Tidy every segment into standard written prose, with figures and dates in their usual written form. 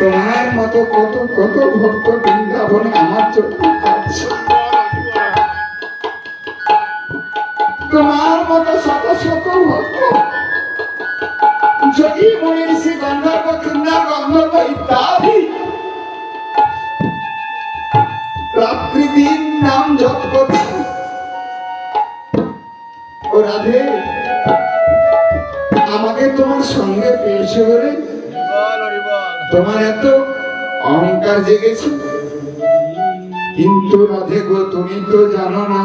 তোমার মতো কত কত ভক্ত বৃন্দাবনে আমার চোখ আছে, তোমার মতো শত শত ভক্ত যদি মনির শ্রী গন্ধর্ব কিংবা গন্ধর্ব ইত্যাদি রাত্রি দিন নাম জপ করছে। ও রাধে, আমাকে তোমার সঙ্গে পেয়েছে বলে তোমার এত অহংকার জেগেছে, কিন্তু রাধে গো তুমি তো জানো না,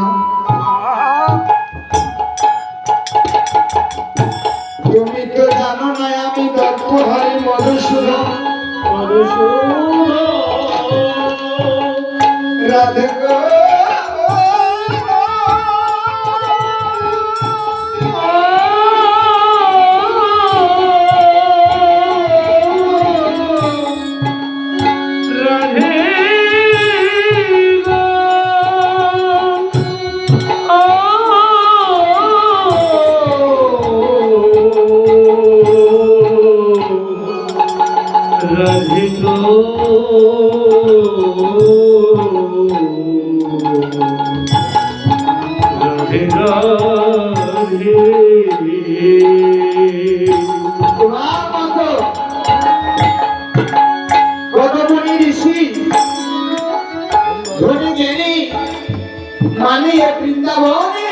তুমি তো জানো না আমি দর্পহারি মধুসূদন। রাধে গো বৃন্দাবনে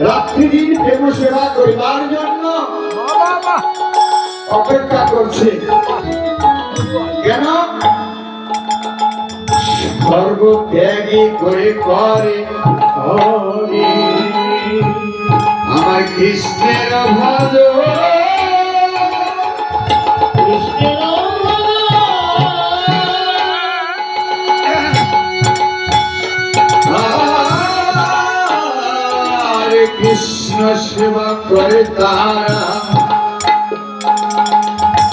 রাত্রি দিন প্রেম সেবা করিবার জন্য অপেক্ষা করছে। কেন? সর্বত্যাগী করে করে আমার কৃষ্ণের ভজ, কৃষ্ণ সেবা করে তারা